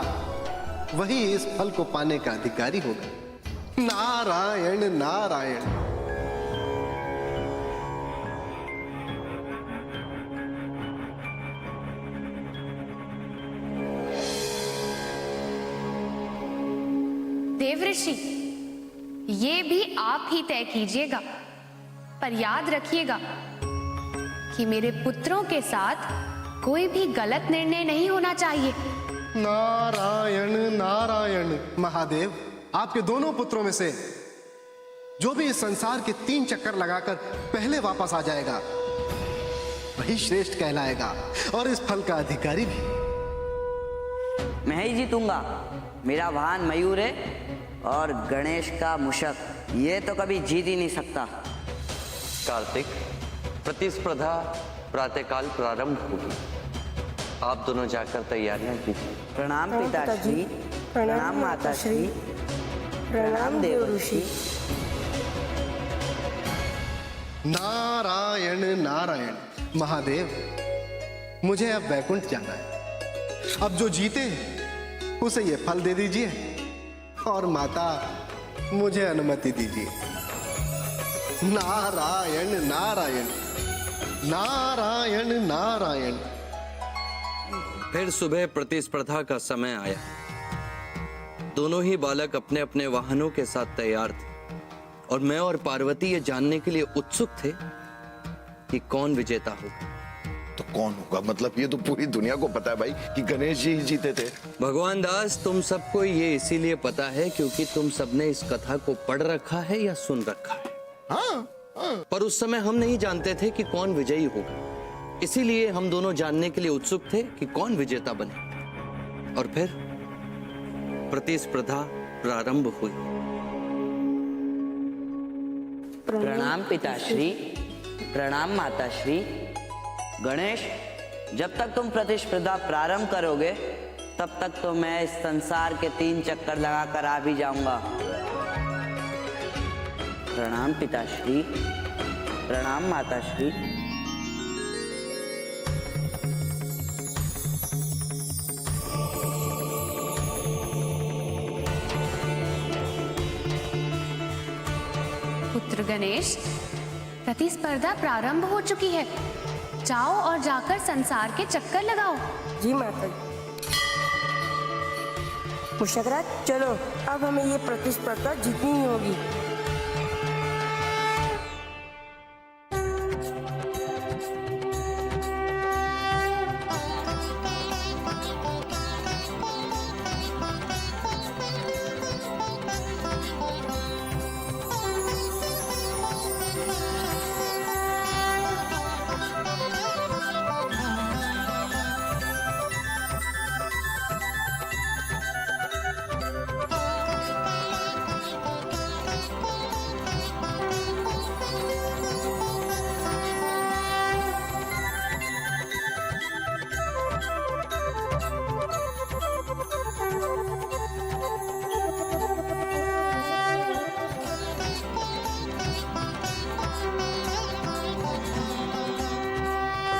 वही इस फल को पाने का अधिकारी होगा। नारायण नारायण। देव ऋषि, ये भी आप ही तय कीजिएगा, पर याद रखिएगा कि मेरे पुत्रों के साथ कोई भी गलत निर्णय नहीं होना चाहिए। नारायण नारायण। महादेव, आपके दोनों पुत्रों में से जो भी इस संसार के 3 चक्कर लगाकर पहले वापस आ जाएगा वही श्रेष्ठ कहलाएगा और इस फल का अधिकारी भी। मैं ही जीतूंगा। मेरा वाहन मयूर है और गणेश का मुशक, ये तो कभी जीत ही नहीं सकता। कार्तिक, प्रतिस्पर्धा प्रातःकाल प्रारंभ होगी। आप दोनों जाकर तैयारियां कीजिए। प्रणाम पिताश्री, प्रणाम माताश्री, प्रणाम देव ऋषि। नारायण नारायण। महादेव, मुझे अब वैकुंठ जाना है। अब जो जीते उसे ये फल दे दीजिए और माता मुझे अनुमति दीजिए। नारायण नारायण नारायण नारायण। फिर सुबह प्रतिस्पर्धा का समय आया। दोनों ही बालक अपने अपने वाहनों के साथ तैयार थे और मैं और पार्वती ये जानने के लिए उत्सुक थे कि कौन विजेता होगा। तो कौन होगा? मतलब ये तो पूरी दुनिया को पता है भाई कि गणेश जी ही जीते थे। भगवान दास, तुम सबको ये इसीलिए पता है क्योंकि तुम सबने इस कथा को पढ़ रखा है या सुन रखा है। हाँ, पर उस समय हम नहीं जानते थे कि कौन विजयी होगा, इसीलिए हम दोनों जानने के लिए उत्सुक थे कि कौन विजेता बने। और फिर प्रतिस्पर्धा प्रारंभ हुई। प्रणाम पिताश्री, प्रणाम माताश्री। गणेश, जब तक तुम प्रतिस्पर्धा प्रारंभ करोगे तब तक तो मैं इस संसार के 3 चक्कर लगाकर आ भी जाऊंगा। प्रणाम पिताश्री, प्रणाम माताश्री। पुत्र गणेश, प्रतिस्पर्धा प्रारंभ हो चुकी है। जाओ और जाकर संसार के चक्कर लगाओ। जी माता। मुशकराज, चलो अब हमें ये प्रतिस्पर्धा जीतनी ही होगी।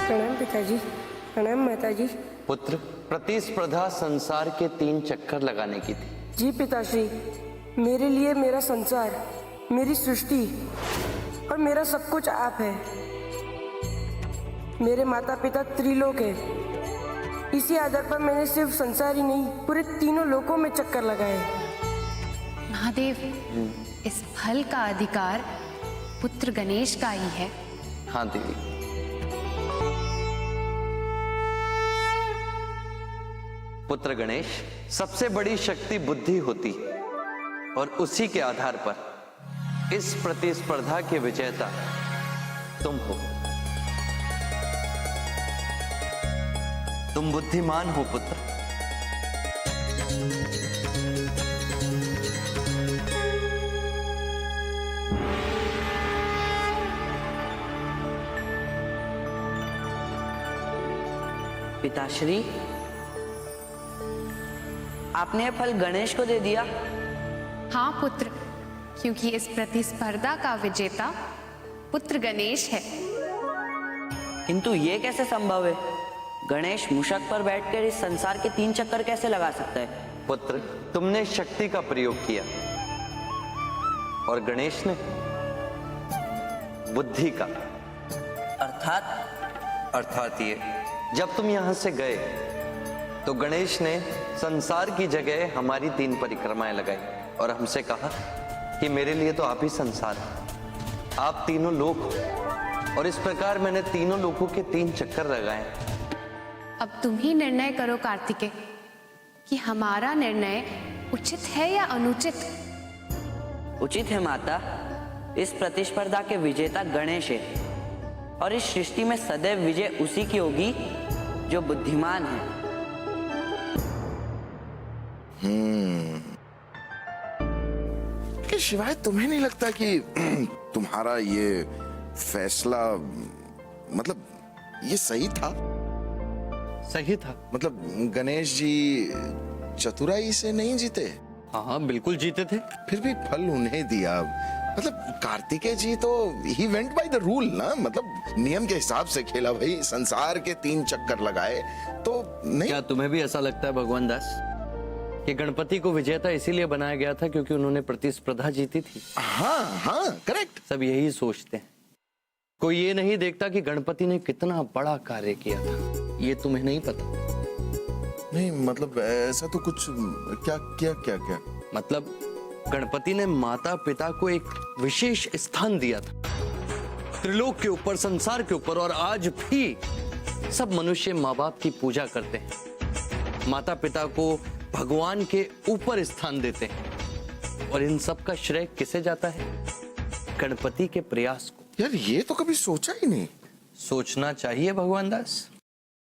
प्रणाम पिताजी, प्रणाम माताजी। पुत्र, प्रतिस्पर्धा संसार के 3 चक्कर लगाने की थी। जी पिताश्री, मेरे लिए मेरा संसार, मेरी सृष्टि और मेरा सब कुछ आप है। मेरे माता पिता त्रिलोक है। इसी आधार पर मैंने सिर्फ संसार ही नहीं, पूरे 3 लोकों में चक्कर लगाए। महादेव, इस फल का अधिकार पुत्र गणेश का ही है। हाँ देवी। पुत्र गणेश, सबसे बड़ी शक्ति बुद्धि होती है और उसी के आधार पर इस प्रतिस्पर्धा के विजेता तुम हो। तुम बुद्धिमान हो पुत्र। पिताश्री, आपने ये फल गणेश को दे दिया? हाँ पुत्र, क्योंकि इस प्रतिस्पर्धा का विजेता पुत्र गणेश है। किंतु ये कैसे संभव है? गणेश मूषक पर बैठकर इस संसार के 3 चक्कर कैसे लगा सकता है? पुत्र, तुमने शक्ति का प्रयोग किया और गणेश ने बुद्धि का। अर्थात ये, जब तुम यहां से गए तो गणेश ने संसार की जगह हमारी 3 परिक्रमाएं लगाई और हमसे कहा कि मेरे लिए तो आप ही संसार है, आप तीनों लोक हो। और इस प्रकार मैंने तीनों लोकों के 3 चक्कर लगाए। अब तुम ही निर्णय करो कार्तिकेय कि हमारा निर्णय उचित है या अनुचित। उचित है माता। इस प्रतिस्पर्धा के विजेता गणेश है और इस सृष्टि में सदैव विजय उसी की होगी जो बुद्धिमान है। शिवाय तुम्हें नहीं लगता कि तुम्हारा ये फैसला मतलब ये सही था? सही था। मतलब गणेश जी चतुराई से नहीं जीते? हाँ बिल्कुल जीते थे। फिर भी फल उन्हें दिया। मतलब कार्तिकेय जी तो he went by the rule ना, मतलब नियम के हिसाब से खेला भाई, संसार के 3 चक्कर लगाए तो नहीं। क्या तुम्हें भी ऐसा लगता है भगवान दास कि गणपति को विजेता इसीलिए बनाया गया था क्योंकि उन्होंने प्रतिस्पर्धा जीती थी? हाँ करेक्ट। सब यही सोचते हैं। कोई ये नहीं देखता कि गणपति ने कितना बड़ा कार्य किया था। ये तुम्हें नहीं पता? नहीं मतलब ऐसा तो कुछ क्या मतलब गणपति ने माता पिता को एक विशेष स्थान दिया था त्रिलोक के ऊपर, संसार के ऊपर। और आज भी सब मनुष्य माँ बाप की पूजा करते हैं, माता पिता को भगवान के ऊपर स्थान देते हैं। और इन सब का श्रेय किसे जाता है? गणपति के प्रयास को। यार ये तो कभी सोचा ही नहीं। सोचना चाहिए भगवान दास।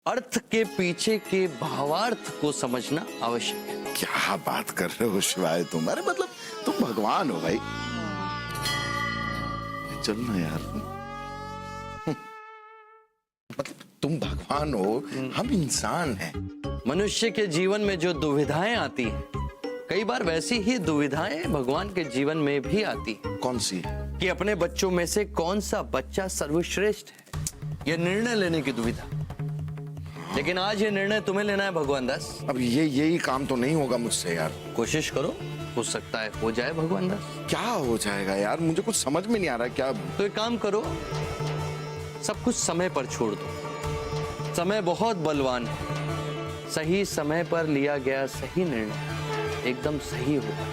अर्थ के पीछे के भावार्थ को समझना आवश्यक है। क्या बात कर रहे हो शिवाय तुम? अरे मतलब तुम भगवान हो भाई। चल ना यार, मतलब तुम भगवान हो, हम इंसान हैं। मनुष्य के जीवन में जो दुविधाएं आती हैं, कई बार वैसी ही दुविधाएं भगवान के जीवन में भी आती हैं। कौन सी? कि अपने बच्चों में से कौन सा बच्चा सर्वश्रेष्ठ है, यह निर्णय लेने की दुविधा। लेकिन आज ये निर्णय तुम्हें लेना है भगवान दास। अब यही काम तो नहीं होगा मुझसे यार। कोशिश करो, हो सकता है हो जाए भगवान दास। क्या हो जाएगा यार? मुझे कुछ समझ में नहीं आ रहा। क्या? तो एक काम करो, सब कुछ समय पर छोड़ दो। समय बहुत बलवान है। सही समय पर लिया गया सही निर्णय एकदम सही होगा।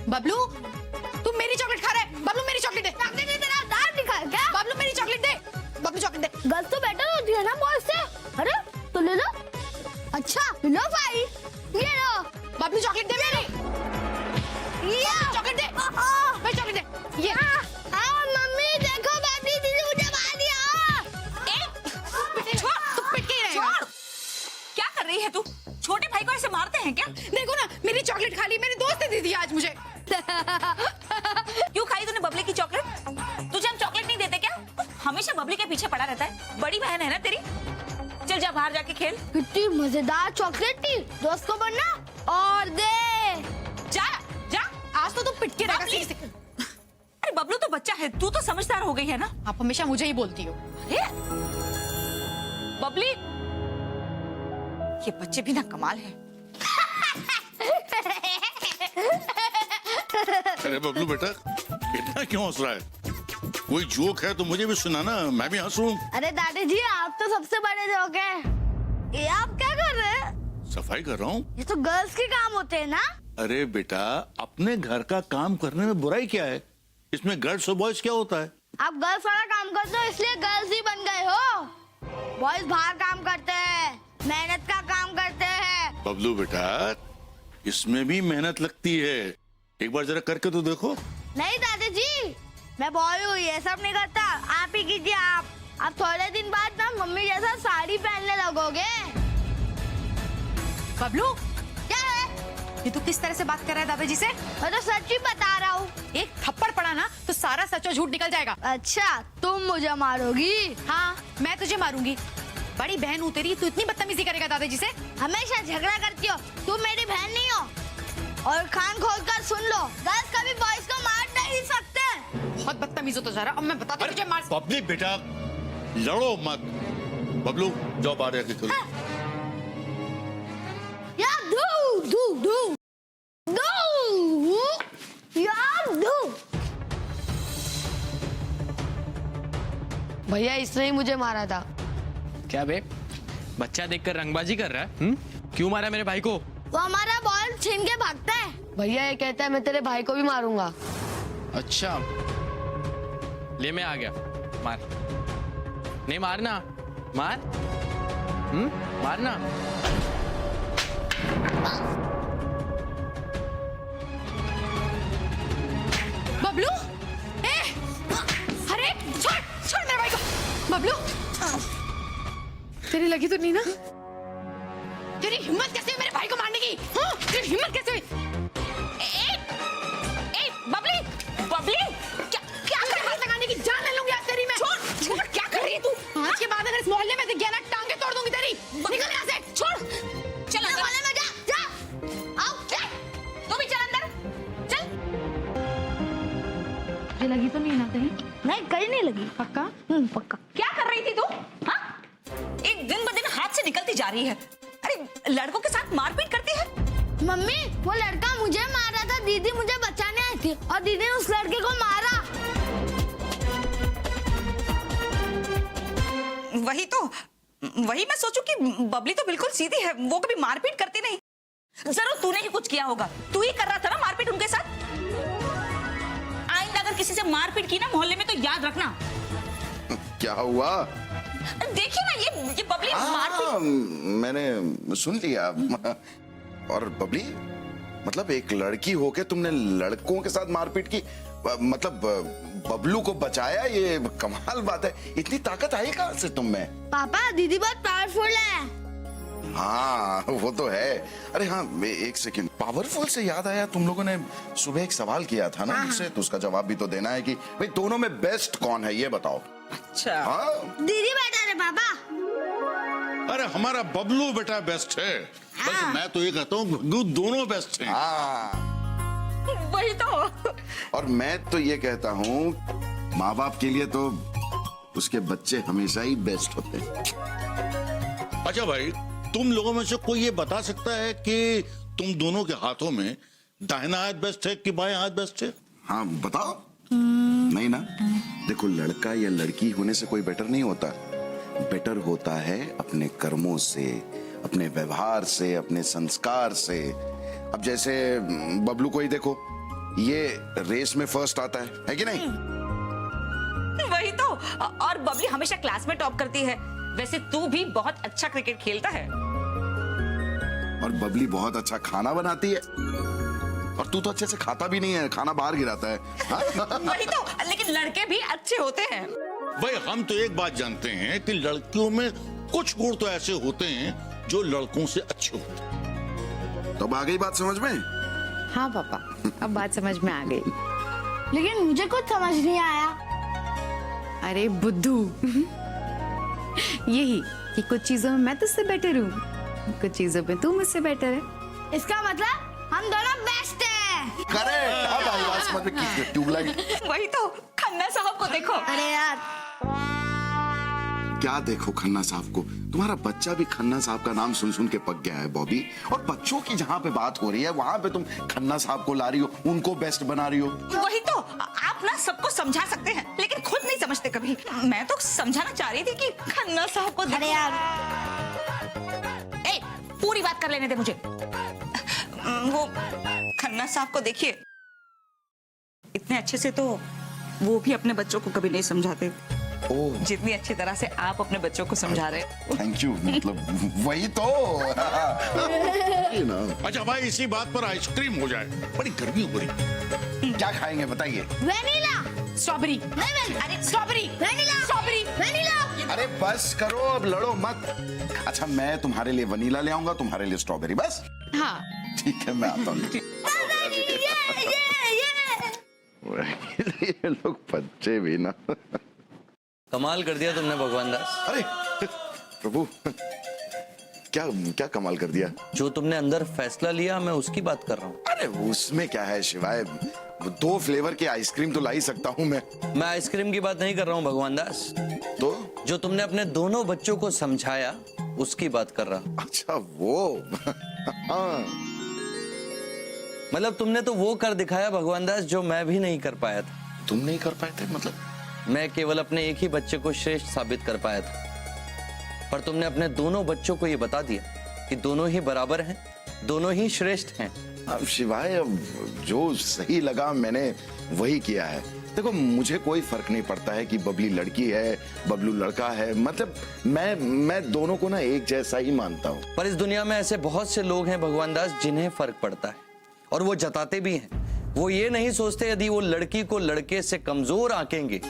बबलू, तुम मेरी चॉकलेट खा रहा है। बबलू मेरी चॉकलेट दे। चॉकलेट नहीं तेरा दांत दिखा क्या? बबलू मेरी चॉकलेट दे। बबलू चॉकलेट दे। गर्ल्स तो बेटर होती है ना बॉयज से। अरे तो ले लो। अच्छा लो भाई, ये लो। बबलू चॉकलेट दे मेरी। ये चॉकलेट दे। मेरी चॉकलेट दे। ये मम्मी देखो बाबी दीदी मुझे मार दिया। छोड़, तू पिट के ही रहेगा। क्या कर रही है तू? छोटे भाई को ऐसे मारते हैं क्या? देखो ना, मेरी चॉकलेट खा ली, मेरी दोस्त ने दे दी आज मुझे। क्यों खाई तूने बबली की चॉकलेट? तुझे हम चॉकलेट नहीं देते क्या? हमेशा बबली के पीछे पड़ा रहता है। बड़ी बहन है ना तेरी। चल जा बाहर जाके खेल। कितनी मजेदार चॉकलेट थी। दोस्त को बनना और दे। जा जा, आज तो तू पिट के रहेगा सीधे। अरे बबलू तो बच्चा है, तू तो समझदार हो गई है ना। आप हमेशा मुझे ही बोलती हो। अरे बबली, ये बच्चे भी ना कमाल है। अरे बबलू बेटा, इतना क्यों हंस रहा है? कोई जोक है तो मुझे भी सुनाना, मैं भी हंसूं। अरे दादाजी आप तो सबसे बड़े जोक हैं। ये आप क्या कर रहे हैं? सफाई कर रहा हूँ। ये तो गर्ल्स के काम होते हैं ना। अरे बेटा, अपने घर का काम करने में बुराई क्या है? इसमें गर्ल्स और बॉयज क्या होता है? आप गर्ल्स वाला काम करते हो इसलिए गर्ल्स ही बन गए हो। बॉयज बाहर काम करते हैं, मेहनत का काम करते हैं। बबलू बेटा, इसमें भी मेहनत लगती है। एक बार जरा करके तो देखो। नहीं दादाजी, मैं बॉय हूँ, ये सब नहीं करता। आप ही कीजिए। आप थोड़े दिन बाद ना मम्मी जैसा साड़ी पहनने लगोगे। बबलू, क्या है? ये तू किस तरह से बात कर रहा है दादाजी से? मैं तो सच ही बता रहा हूँ। एक थप्पड़ पड़ा ना तो सारा सच और झूठ निकल जाएगा। अच्छा तुम मुझे मारोगी? हाँ, मैं तुझे मारूंगी। बड़ी बहन हूँ तेरी, तू इतनी बदतमीजी करेगा दादाजी से? हमेशा झगड़ा करती हो, तुम मेरी बहन नहीं हो। और कान खोल कर सुन लो, गर्ल्स कभी बॉयज को मार नहीं सकते। बहुत बदतमीज हो तो जरा, अब मैं बताती हूँ तुझे मार। बबली बेटा लड़ो मत। बबलू जाओ बाहर जाके खेलो। यार दू दू दू दू यार दू। भैया इसने ही मुझे मारा था। क्या बे, बच्चा देखकर रंगबाजी कर रहा है? क्यों मारा मेरे भाई को? वो हमारा बॉल छीन के भागता है। भैया ये कहता है मैं तेरे भाई को भी मारूंगा। अच्छा ले मैं आ गया, मार। नहीं मारना, मार। मारना। बबलू, अरे छोड़ छोड़ मेरे भाई को। बबलू, तेरी लगी तो नहीं ना? तेरी हिम्मत कैसे हुई मेरे भाई को मारने की? हाँ, तेरी हिम्मत कैसे हुई? बबली, बबली, क्या क्या कर हाथ लगाने की जान ले लूंगी आज तेरी मैं। छोड़ छोड़, क्या कर रही है तू? आज के बाद अगर इस मोहल्ले में दिख गया ना, टांगे तोड़ दूंगी तेरी। निकल यहाँ से, छोड़। चल अंदर। मोहल्ले में जा जा। आओ चल, तू भी चल अंदर, चल। ये लगी तो नहीं ना कहीं? नहीं कहीं नहीं लगी। पक्का? पक्का। क्या कर रही थी तू? हाँ? एक दिन ब दिन हाथ से निकलती जा रही है। अरे लड़कों के साथ मारपीट करती है। मम्मी वो लड़का मुझे मार रहा था, दीदी मुझे बचाने आई थी और दीदी ने उस लड़के को मारा। वही मैं सोचूं कि बबली तो बिल्कुल सीधी है, वो कभी मारपीट करती नहीं। जरूर तूने ही कुछ किया होगा, तू ही कर रहा था ना मारपीट उनके साथ। आइंदा अगर किसी से मारपीट की ना मोहल्ले में तो याद रखना। क्या हुआ? देखिए ना ये बबली मारपीट। मैंने सुन लिया। और बबली मतलब एक लड़की होके तुमने लड़कों के साथ मारपीट की, मतलब बबलू को बचाया, ये कमाल बात है। इतनी ताकत आई कहाँ से तुम में? पापा दीदी बहुत पावरफुल है। हाँ वो तो है। अरे हाँ एक सेकंड, पावरफुल से याद आया, तुम लोगों ने सुबह एक सवाल किया था ना मुझसे, तो उसका जवाब भी तो देना है कि भाई दोनों में बेस्ट कौन है, ये बताओ। अच्छा हाँ दीदी बेटा रे पापा। अरे हमारा बबलू बेटा बेस्ट है। बस मैं तो ये कहता हूँ दोनों बेस्ट हैं। हाँ वही तो। और मैं तो ये कहता हूँ माँ बाप के लिए तो उसके बच्चे हमेशा ही बेस्ट होते हैं। अच्छा भाई, तुम लोगों में से कोई ये बता सकता है कि तुम दोनों के हाथों में दाहिना हाथ बेस्ट है कि बायां हाथ बेस्ट है? हाँ बताओ। नहीं ना, देखो लड़का या लड़की होने से कोई बेटर नहीं होता। बेटर होता है अपने कर्मों से, अपने व्यवहार से, अपने संस्कार से। अब जैसे बबलू को ही देखो, ये रेस में फर्स्ट आता है कि नहीं? वही तो। और बबली हमेशा क्लास में टॉप करती है। वैसे तू भी बहुत अच्छा क्रिकेट खेलता है। और बबली बहुत अच्छा खाना बनाती है। और तू तो अच्छे से खाता भी नहीं है, खाना बाहर गिराता है। हाँ? वही तो, लेकिन लड़के भी अच्छे होते हैं। भाई हम तो एक बात जानते हैं कि लड़कियों में कुछ गुण तो ऐसे होते हैं जो लड़कों से अच्छे होते हैं। तब आ गई बात समझ में? हाँ पापा, अब बात समझ में आ गई। लेकिन मुझे कुछ समझ नहीं आया। अरे बुद्धू, यही कि कुछ चीजों में मैं तुझसे बेटर हूँ, कुछ चीजों में तू मुझसे बेटर है। इसका मतलब हम दोनों बेस्ट हैं। करेक्ट। अब आई बात समझ में। ट्यूबलाइट। वही तो, खन्ना साहब को देखो। अरे यार क्या देखो खन्ना साहब को, तुम्हारा बच्चा भी खन्ना साहब का नाम सुन सुन के पक गया है बॉबी। और बच्चों की जहाँ पे बात हो रही है वहां पे तुम खन्ना साहब को ला रही हो, उनको बेस्ट बना रही हो। वही तो, आप ना सबको समझा सकते हैं लेकिन खुद नहीं समझते कभी। मैं तो समझाना चाह रही थी कि खन्ना साहब को। अरे यार ए, पूरी बात कर लेने दे मुझे। वो खन्ना साहब को देखिए, इतने अच्छे से तो वो भी अपने बच्चों को कभी नहीं समझाते जितनी अच्छी तरह से आप अपने बच्चों को समझा रहे हो। Thank you. मतलब वही तो। अच्छा भाई, इसी बात पर आइसक्रीम हो जाए, बड़ी गर्मी हो रही। क्या खाएंगे बताइए? वेनिला। स्ट्रॉबेरी। अरे स्ट्रॉबेरी। वेनिला। स्ट्रॉबेरी। वेनिला। अरे बस करो, अब लड़ो मत। अच्छा मैं तुम्हारे लिए वनीला ले आऊंगा, तुम्हारे लिए स्ट्रॉबेरी। बस हाँ ठीक है, मैं आता हूँ। ये लोग बच्चे भी ना। कमाल कर दिया तुमने भगवान दास। अरे प्रभु क्या क्या कमाल कर दिया। जो तुमने अंदर फैसला लिया मैं उसकी बात कर रहा हूँ। अरे उसमें क्या है शिवाय, 2 फ्लेवर की आइसक्रीम तो ला ही सकता हूँ मैं आइसक्रीम की बात नहीं कर रहा हूँ भगवान दास, तो। जो तुमने अपने दोनों बच्चों को समझाया उसकी बात कर रहा हूँ। अच्छा वो हाँ। मतलब तुमने तो वो कर दिखाया भगवान दास जो मैं भी नहीं कर पाया था। तुम नहीं कर पाए थे मतलब? मैं केवल अपने एक ही बच्चे को श्रेष्ठ साबित कर पाया था, पर तुमने अपने दोनों बच्चों को ये बता दिया कि दोनों ही बराबर हैं, दोनों ही श्रेष्ठ हैं। अब शिवाय, अब जो सही लगा मैंने वही किया है। देखो मुझे कोई फर्क नहीं पड़ता है कि बबली लड़की है बबलू लड़का है, मतलब मैं दोनों को ना एक जैसा ही मानता हूँ। पर इस दुनिया में ऐसे बहुत से लोग हैं भगवान दास जिन्हें फर्क पड़ता है, और वो जताते भी हैं। वो ये नहीं सोचते यदि वो लड़की को लड़के से कमजोर आंकेंगे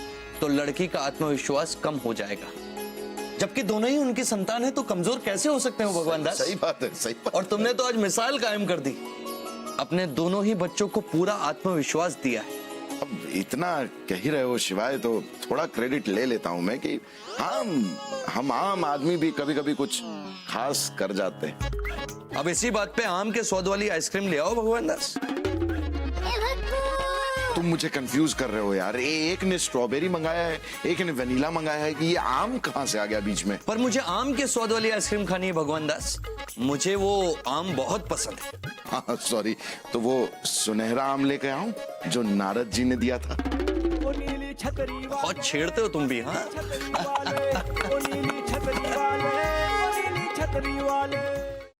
तो लड़की का आत्मविश्वास कम हो जाएगा, जबकि दोनों ही उनकी संतान है तो कमजोर कैसे हो सकते हो भगवान दास? सही बात है, सही बात। और तुमने तो आज मिसाल कायम कर दी, अपने दोनों ही बच्चों को पूरा आत्मविश्वास दिया है। अब इतना कह ही रहे हो शिवाय तो थोड़ा क्रेडिट ले लेता हूँ मैं कि हम आम आदमी भी कभी कभी कुछ खास कर जाते हैं। अब इसी बात पे आम के स्वाद वाली आइसक्रीम ले आओ भगवान दास। तुम मुझे कंफ्यूज कर रहे हो यार, एक ने स्ट्रॉबेरी मंगाया है एक ने वनीला मंगाया है, कि ये आम कहाँ से आ गया बीच में? पर मुझे आम के स्वाद वाली आइसक्रीम खानी है भगवान दास, मुझे वो आम बहुत पसंद है। हाँ सॉरी, तो वो सुनहरा आम लेके आऊं जो नारद जी ने दिया था। बहुत छेड़ते हो तुम भी। हाँ